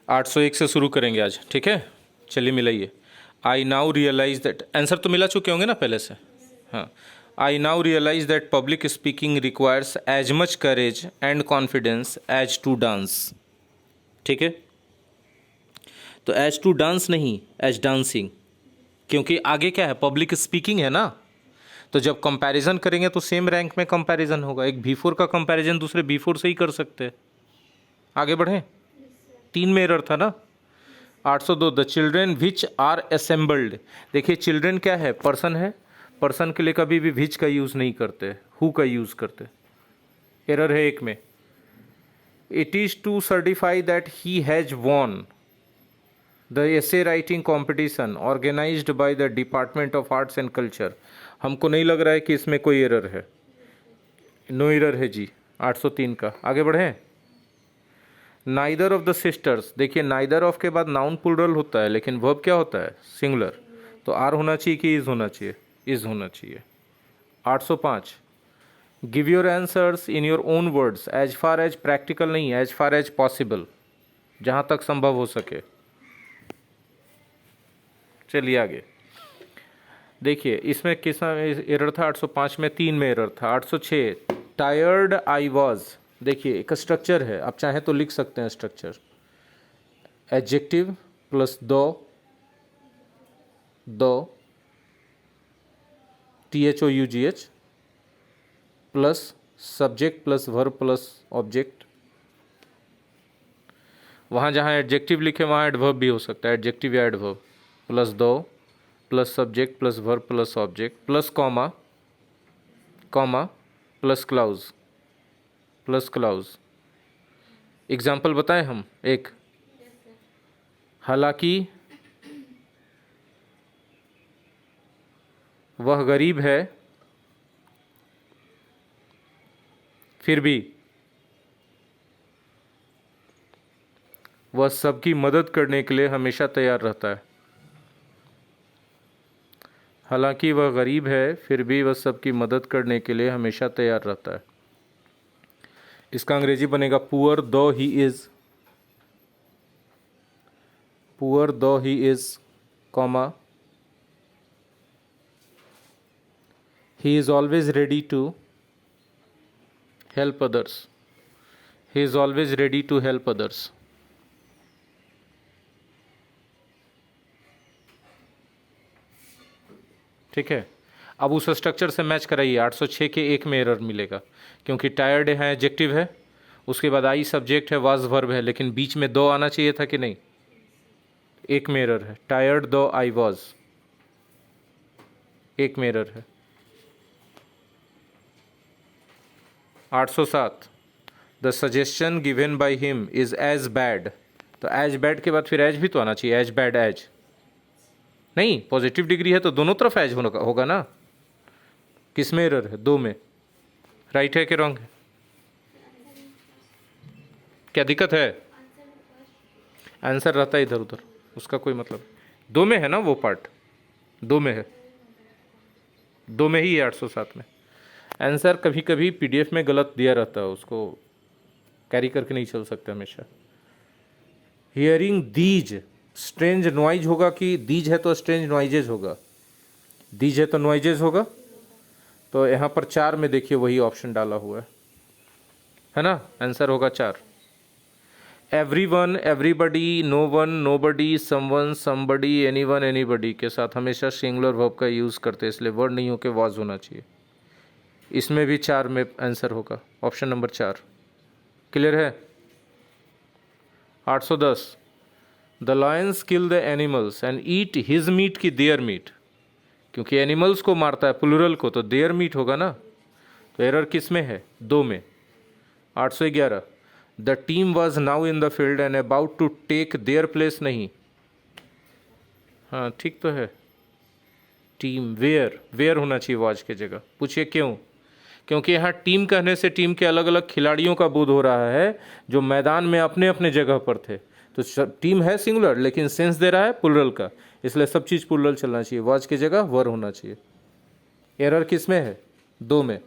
801 से शुरू करेंगे आज, ठीक है। चलिए मिलाइए। I now realise that, answer तो मिला चुके होंगे ना पहले से। हाँ। I now realise that public speaking requires as much courage and confidence as to dance. ठीक है, तो एज टू डांस नहीं, एज डांसिंग, क्योंकि आगे क्या है, पब्लिक स्पीकिंग है ना। तो जब कंपैरिजन करेंगे तो सेम रैंक में कंपैरिजन होगा। एक B4 का कंपैरिजन दूसरे B4 से ही कर सकते हैं। आगे बढ़ें। 3 में एरर था ना। 802 the children which are assembled. देखिए चिल्ड्रेन क्या है, पर्सन है। पर्सन के लिए कभी भी विच का यूज़ नहीं करते, हु का यूज़ करते। एरर है 1 में। It is to certify that he has won the essay writing competition organized by the department of arts and culture. हमको नहीं लग रहा है कि इसमें कोई एरर है। नो एरर है जी 803 का। आगे बढ़ें। नाइदर ऑफ द सिस्टर्स, देखिए नाइदर ऑफ के बाद नाउन प्लूरल होता है लेकिन वर्ब क्या होता है, सिंगुलर। तो आर होना चाहिए कि इज होना चाहिए, इज होना चाहिए। 805 give your answers in your own words as far as practical नहीं, एज फार एज पॉसिबल, जहाँ तक संभव हो सके। चलिए आगे देखिए, इसमें किस एरर था 805 में, 3 में एरर था। 806 टायर्ड आई वॉज। देखिए एक स्ट्रक्चर है, आप चाहें तो लिख सकते हैं स्ट्रक्चर। एडजेक्टिव प्लस दो THOUGH plus subject plus verb plus object. वहाँ जहाँ एडजेक्टिव लिखे वहाँ एडवर्ब भी हो सकता है, एडजेक्टिव या adverb. Plus though plus subject plus verb plus object plus comma plus clause. Example बताएं हम एक। हालांकि वह गरीब है फिर भी वह सबकी मदद करने के लिए हमेशा तैयार रहता है। हालांकि वह गरीब है फिर भी वह सबकी मदद करने के लिए हमेशा तैयार रहता है। इसका अंग्रेजी बनेगा poor though he is, poor though he is comma he is always ready to help others, he is always ready to help others. ठीक है, अब उस स्ट्रक्चर से मैच कराइए। 806 के 1 में एरर मिलेगा क्योंकि टायर्ड है एडजेक्टिव है, उसके बाद आई सब्जेक्ट है, वाज वर्ब है, लेकिन बीच में दो आना चाहिए था कि नहीं। 1 में एरर है। टायर्ड दो आई वाज, 1 में एरर है। 807 the suggestion given by him is as bad. तो एज बैड के बाद फिर एज भी तो आना चाहिए, एज बैड एज नहीं, पॉजिटिव डिग्री है तो दोनों तरफ एज होगा ना। किस में एरर है, 2 में। राइट है कि रॉन्ग है, क्या दिक्कत है। आंसर रहता है इधर उधर, उसका कोई मतलब। 2 में है ना वो पार्ट, 2 में है, 2 में ही है 807 में। आंसर कभी कभी PDF में गलत दिया रहता है, उसको कैरी करके नहीं चल सकते हमेशा। हियरिंग दीज स्ट्रेंज नॉइज होगा कि दीज है तो स्ट्रेंज नॉइजेज होगा, दीज है तो नॉइजेज होगा। तो यहाँ पर 4 में देखिए वही ऑप्शन डाला हुआ है ना, आंसर होगा 4। Everyone, everybody, no one, nobody, someone, somebody, anyone, anybody के साथ हमेशा सिंगुलर वर्ब का यूज़ करते हैं, इसलिए वर्ड नहीं होकर वाज होना चाहिए। इसमें भी 4 में आंसर होगा, ऑप्शन नंबर 4। क्लियर है। 810 the lions kill the animals and eat his meat की देयर मीट, क्योंकि एनिमल्स को मारता है प्लूरल को, तो देयर मीट होगा ना। तो एरर किस में है, 2 में। 811 the team was now in the field and about to take their place नहीं। हाँ ठीक तो है, टीम वेयर, वेयर होना चाहिए वॉज के जगह। पूछिए क्यों, क्योंकि यहाँ टीम कहने से टीम के अलग अलग खिलाड़ियों का बोध हो रहा है जो मैदान में अपने अपने जगह पर थे। तो टीम है सिंगुलर लेकिन सेंस दे रहा है प्लूरल का, इसलिए सब चीज़ प्लूरल चलना चाहिए, वॉज की जगह वर होना चाहिए। एरर किस में है, 2 में।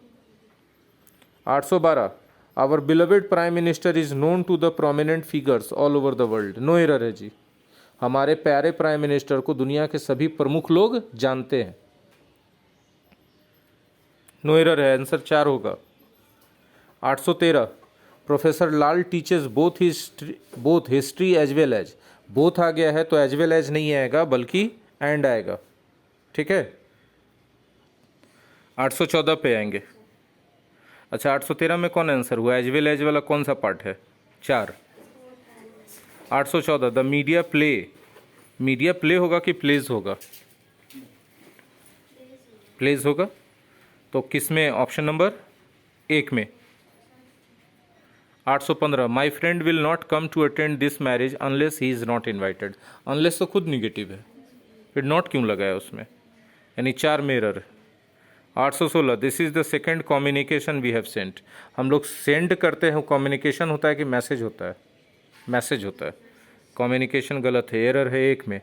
812 our beloved prime minister is known to the prominent figures all over the world. No error है जी, हमारे प्यारे प्राइम मिनिस्टर को दुनिया के सभी प्रमुख लोग जानते हैं। नो एरर है, आंसर 4 होगा। 813 professor Lal teachers both history as well as. Both आ गया है तो एज वेल एज नहीं आएगा बल्कि एंड आएगा, ठीक है। 814 पे आएंगे। अच्छा 813 में कौन आंसर हुआ, एज वेल एज वाला कौन सा पार्ट है, 4। 814 the media play, media play होगा कि प्लेज होगा, प्लेज होगा, तो किस में, ऑप्शन नंबर 1 में। 815 my friend will not come to attend this marriage unless he is not invited. Unless तो खुद निगेटिव है, फिर नॉट क्यों लगाया उसमें, यानी 4 में error. 816 this is the second communication we have sent. हम लोग सेंड करते हैं, कम्युनिकेशन होता है कि मैसेज होता है, मैसेज होता है, कम्युनिकेशन गलत है, एरर है 1 में।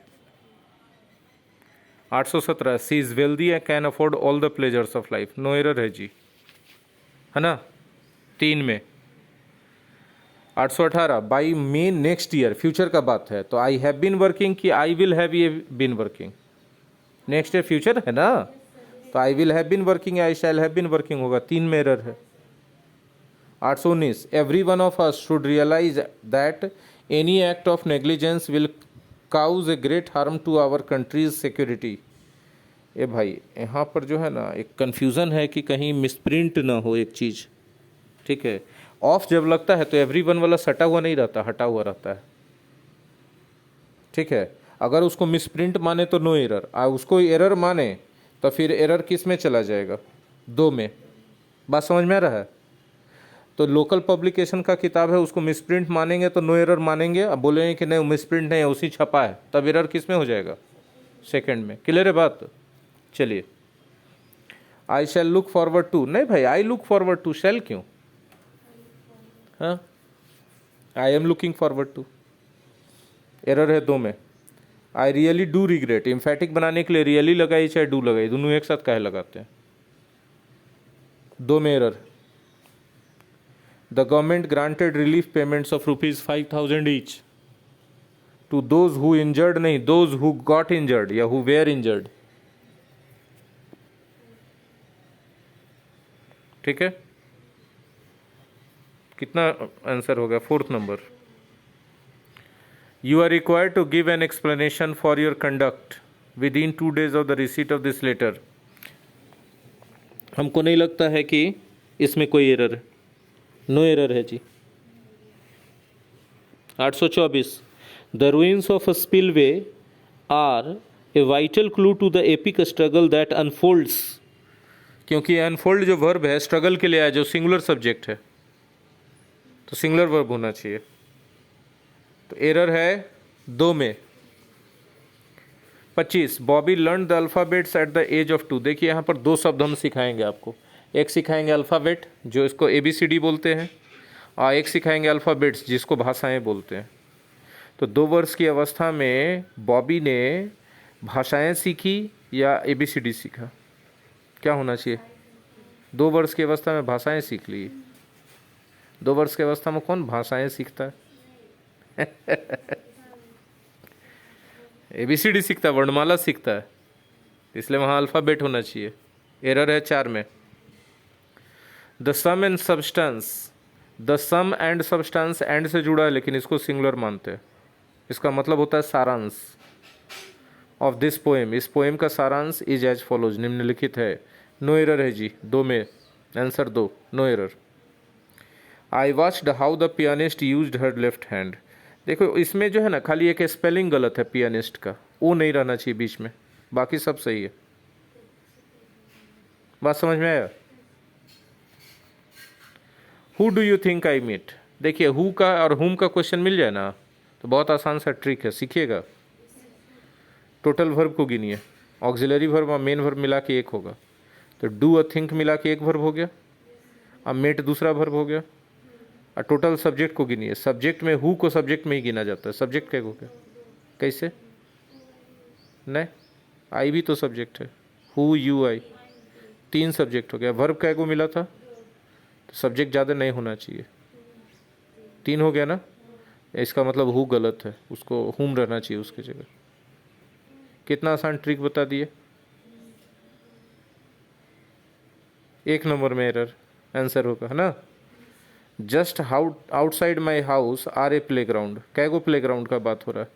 817 she is wealthy and can afford all the pleasures of life. No error है जी, है ना, 3 में। 818 by May next year, future का बात है, तो आई हैव बीन वर्किंग कि आई विल हैव ये been working, next year future है ना, तो I will have been working, I shall have been working होगा, 3 में एरर है। 819 every one of us should realise that any act of negligence will cause a great harm to our country's security. ए भाई यहाँ पर जो है ना एक कन्फ्यूज़न है कि कहीं मिसप्रिंट ना हो एक चीज़, ठीक है। ऑफ जब लगता है तो एवरी वन वाला सटा हुआ नहीं रहता, हटा हुआ रहता है, ठीक है। अगर उसको मिसप्रिंट माने तो नो एरर, उसको एरर माने तो फिर एरर किस में चला जाएगा, 2 में। बात समझ में आ रहा है। तो लोकल पब्लिकेशन का किताब है, उसको मिसप्रिंट मानेंगे तो नो एरर मानेंगे, अब बोलेंगे कि नहीं मिसप्रिंट नहीं है उसी छपा है, तब एरर किस में हो जाएगा, सेकंड में। क्लियर है बात। चलिए I shall look forward to, नहीं भाई I look forward to, shall क्यों, हाँ I am looking forward to, error है 2 में। I really do regret, emphatic बनाने के लिए रियली लगाई चाहे डू लगाई, दोनों एक साथ काहे लगाते हैं, 2 में error. The government granted relief payments of ₹5,000 each to those who injured, नहीं दोज हु गॉट इंजर्ड या हु वेयर इंजर्ड, ठीक है। कितना आंसर हो गया, 4th number. You are required to give an explanation for your conduct within 2 days of the receipt of this letter. हमको नहीं लगता है कि इसमें कोई एरर है, नो एरर है जी। 824 the ruins of a spillway are a vital clue to the epic struggle that unfolds, क्योंकि अनफोल्ड जो वर्ब है स्ट्रगल के लिए आया, जो सिंगुलर सब्जेक्ट है तो सिंगुलर वर्ब होना चाहिए, तो एरर है 2 में। 25 Bobby learn the alphabets at the age of 2। देखिए यहाँ पर 2 शब्द हम सिखाएंगे आपको, एक सिखाएंगे अल्फ़ाबेट जो इसको ABCD बोलते हैं, और एक सिखाएंगे अल्फ़ाबेट्स जिसको भाषाएं बोलते हैं। तो 2 वर्ष की अवस्था में बॉबी ने भाषाएं सीखी या ABCD सीखा, क्या होना चाहिए, 2 वर्ष की अवस्था में भाषाएं सीख ली। 2 वर्ष की अवस्था में कौन भाषाएं सीखता है ABCD सीखता है, वर्णमाला सीखता है, इसलिए वहाँ अल्फ़ाबेट होना चाहिए। एरर है 4 में। The sum and substance, the sum and substance and से जुड़ा है लेकिन इसको सिंगुलर मानते हैं, इसका मतलब होता है सारांश ऑफ दिस पोएम, इस पोएम का सारांश इज एज फॉलोज, निम्नलिखित है। नो एरर है जी, 2 में answer 2, no error. I watched how the pianist used her left hand. देखो इसमें जो है ना खाली एक स्पेलिंग गलत है पियानिस्ट का, वो नहीं रहना चाहिए बीच में, बाकी सब सही है। बात समझ में आया। Who do you think I meet, देखिए हु का और हुम का क्वेश्चन मिल जाए ना तो बहुत आसान सा ट्रिक है, सीखिएगा। टोटल वर्ब को गिनिए, ऑक्सिलरी वर्ब और मेन वर्ब मिला के 1 होगा, तो डू और थिंक मिला के 1 वर्ब हो गया, अब मेट दूसरा वर्ब हो गया, और टोटल सब्जेक्ट को गिनिए। सब्जेक्ट में हु को सब्जेक्ट में ही गिना जाता है, सब्जेक्ट क्या हो गया, कैसे नहीं, आई भी तो सब्जेक्ट है, हु यू आई 3 सब्जेक्ट हो गया। वर्ब क्या को मिला था, तो सब्जेक्ट ज़्यादा नहीं होना चाहिए। 3 हो गया ना, इसका मतलब हु गलत है, उसको हुम रहना चाहिए उसकी जगह। कितना आसान ट्रिक बता दिए। 1 नंबर में एरर आंसर होगा, है ना। Just outside my house are a playground, कैगो प्ले ग्राउंड का बात हो रहा है,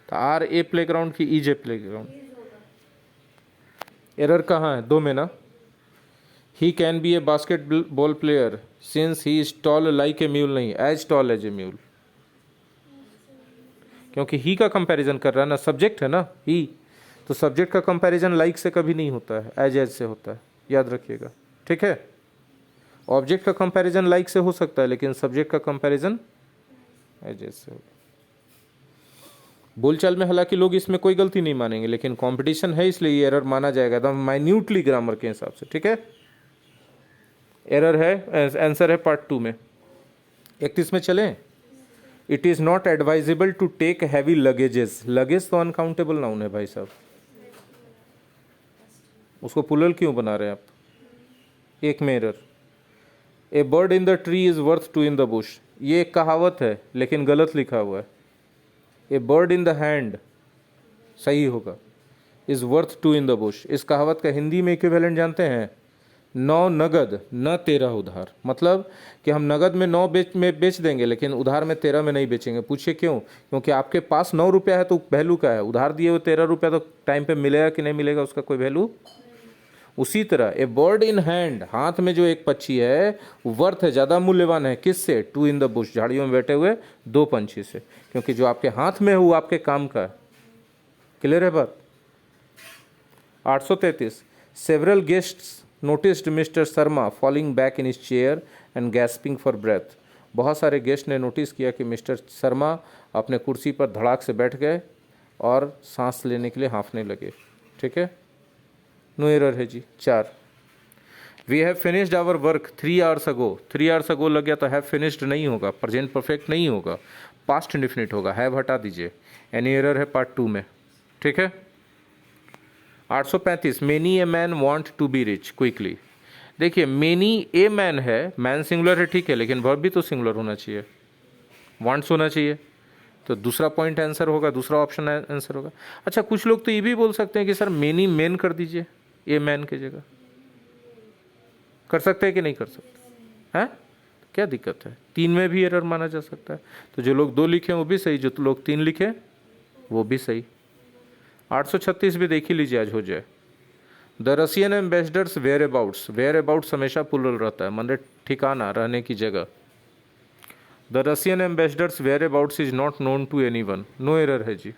तो आर ए प्ले ग्राउंड की is a playground. Error कहाँ है, 2 में ना। He can be a basketball player since he is tall like a mule, नहीं as tall as a mule, क्योंकि ही का कंपैरिजन कर रहा है ना, सब्जेक्ट है ना ही, तो सब्जेक्ट का कंपैरिजन लाइक से कभी नहीं होता है, एज से होता है, याद रखिएगा, ठीक है। ऑब्जेक्ट का कंपैरिजन लाइक से हो सकता है, लेकिन सब्जेक्ट का कंपैरिजन एज से होगा। बोलचाल में हालांकि लोग इसमें कोई गलती नहीं मानेंगे, लेकिन कंपटीशन है इसलिए ये एरर माना जाएगा एकदम माइन्यूटली ग्रामर के हिसाब से, ठीक है। एरर है, आंसर है पार्ट 2 में। 31 में चलें। It is not advisable to take heavy luggages, luggage तो अनकाउंटेबल नाउन है भाई साहब, उसको पुलल क्यों बना रहे हैं आप। 1 में error. A bird in the tree is worth 2 in the Bush, ये एक कहावत है लेकिन गलत लिखा हुआ है। ए बर्ड इन द हैंड सही होगा, is worth 2 in the Bush. इस कहावत का हिंदी में इक्विवेलेंट जानते हैं, 9 नगद न 13 उधार, मतलब कि हम नगद में 9 बेच देंगे लेकिन उधार में 13 में नहीं बेचेंगे। पूछिए क्यों, क्योंकि आपके पास 9 रुपया है तो वैल्यू का है, उधार दिए हुए 13 रुपया तो टाइम पे मिलेगा कि नहीं मिलेगा उसका कोई वैल्यू। उसी तरह ए बर्ड इन हैंड, हाथ में जो एक पक्षी है वर्थ है, ज़्यादा मूल्यवान है, किससे, 2 इन द बुश, झाड़ियों में बैठे हुए 2 पंछी से, क्योंकि जो आपके हाथ में है वो आपके काम का है। क्लियर है बात। 833 several guests noticed mister Sharma falling back in his chair and gasping for breath. बहुत सारे गेस्ट ने नोटिस किया कि मिस्टर शर्मा अपने कुर्सी पर धड़ाक से बैठ गए और सांस लेने के लिए हाँफने लगे, ठीक है। नो एरर है जी। 4 we have finished our work 3 hours ago, 3 hours ago लग गया तो हैव फिनिश्ड नहीं होगा, प्रेजेंट परफेक्ट नहीं होगा, पास्ट इंडिफिनिट होगा, हैव हटा दीजिए। एनी एरर है पार्ट 2 में, ठीक है। 835 many a man want to be rich quickly. देखिए मेनी ए मैन है, मैन सिंगुलर है ठीक है, लेकिन वर्ब भी तो सिंगुलर होना चाहिए, वांट्स होना चाहिए, तो दूसरा पॉइंट आंसर होगा, दूसरा ऑप्शन आंसर होगा। अच्छा कुछ लोग तो ये भी बोल सकते हैं कि सर मेनी मैन कर दीजिए ए मैन की जगह, कर सकते हैं कि नहीं कर सकते हैं, क्या दिक्कत है। 3 में भी एरर माना जा सकता है, तो जो लोग 2 लिखे वो भी सही, जो लोग 3 लिखे वो भी सही। 836 भी देख ही लीजिए आज हो जाए। The Russian ambassador's whereabouts, whereabouts हमेशा प्लूरल रहता है, मतलब ठिकाना, रहने की जगह। The Russian ambassador's whereabouts is not known to any one, no error है जी।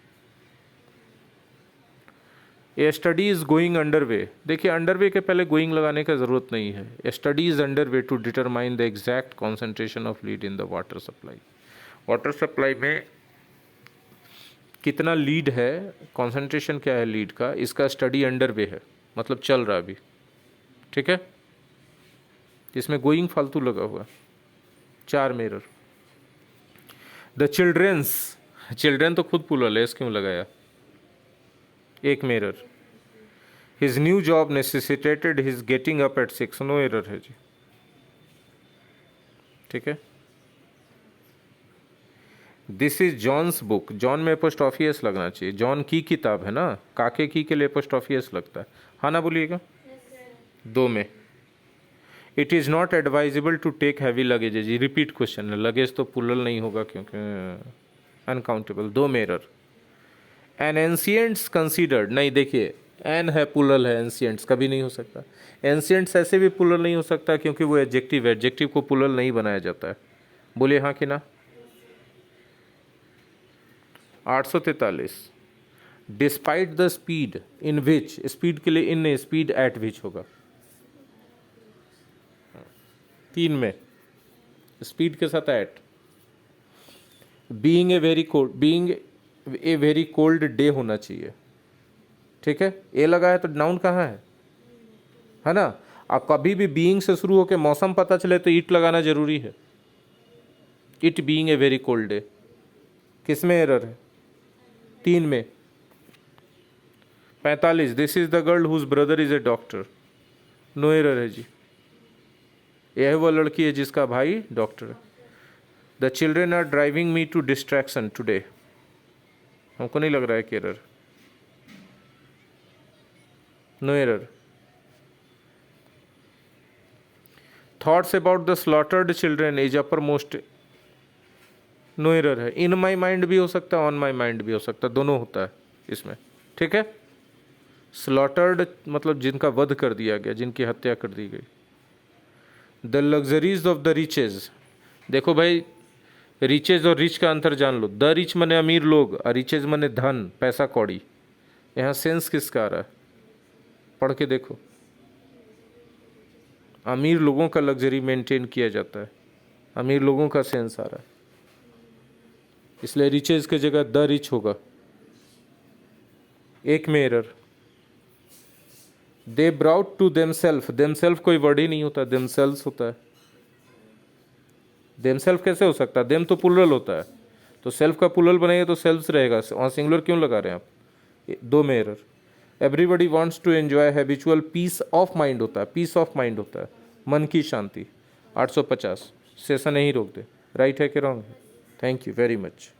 A study is going under way, देखिए अंडर वे के पहले गोइंग लगाने का ज़रूरत नहीं है। A study is under way to determine the exact concentration of lead in the water supply. Water supply में कितना लीड है, कॉन्सेंट्रेशन क्या है लीड का, इसका स्टडी अंडर वे है, मतलब चल रहा है अभी, ठीक है। इसमें गोइंग फालतू लगा हुआ। 4 में एरर। द चिल्ड्रेंस, चिल्ड्रेन तो खुद पुलर है, क्यों लगाया। 1 में error. His new job necessitated his getting up at 6, no error है जी, ठीक है। This is John's book, John में एपोस्ट्रॉफी एस लगना चाहिए, जॉन की किताब है ना, काके की के लिए एपोस्ट्रॉफी एस लगता है, हाँ ना बोलिएगा। 2 में it is not advisable to take heavy luggage जी, रिपीट क्वेश्चन है, लगेज तो पुलल नहीं होगा क्योंकि अनकाउंटेबल। 2 में एरर। एन एंशियंट्स कंसीडर्ड, नहीं देखिए एन है पुलल है, एंशियंट्स कभी नहीं हो सकता। एंशियंट्स ऐसे भी पुलल नहीं हो सकता क्योंकि वो एडजेक्टिव है, एडजेक्टिव को पुलल नहीं बनाया जाता है, बोलिए हाँ कि ना। 843 despite the speed in which, speed के लिए इन, स्पीड एट विच होगा। 3 में स्पीड के साथ एट। Being a very cold, being a very cold day होना चाहिए, ठीक है। ए लगा है तो नाउन कहाँ है ना। अब कभी भी बीइंग से शुरू होकर मौसम पता चले तो इट लगाना जरूरी है। It being a very cold day, किस में एरर है। 3 में। 45 this is the girl whose brother is a doctor, no error है जी। यह वो लड़की है जिसका भाई डॉक्टर है। The children are driving me to distraction today. हमको नहीं लग रहा है कि error, no error. Thoughts about the slaughtered children is uppermost, no error है। इन माई माइंड भी हो सकता है, ऑन माई माइंड भी हो सकता है, दोनों होता है इसमें, ठीक है। स्लॉटर्ड मतलब जिनका वध कर दिया गया, जिनकी हत्या कर दी गई। The luxuries of the riches, देखो भाई रिचेज और रिच का अंतर जान लो। द रिच मने अमीर लोग और रिचेज मने धन, पैसा कौड़ी। यहाँ सेंस किसका आ रहा है, पढ़ के देखो। अमीर लोगों का लग्जरी मेंटेन किया जाता है, अमीर लोगों का सेंस आ रहा है, इसलिए रिचेज की जगह द रिच होगा। एक में error. They brought to themselves, themselves कोई वर्ड ही नहीं होता, देमसेल्स होता है। देमसेल्फ कैसे हो सकता है, देम तो प्लुरल होता है, तो सेल्फ का प्लुरल बनेगा तो सेल्फ्स रहेगा, और सिंगुलर क्यों लगा रहे हैं आप। दो में error. Everybody wants to enjoy habitual peace of mind होता है, पीस ऑफ माइंड होता है, मन की शांति। 850 सेशन यहीं रोक दे। राइट है कि रॉन्ग है? Thank you very much.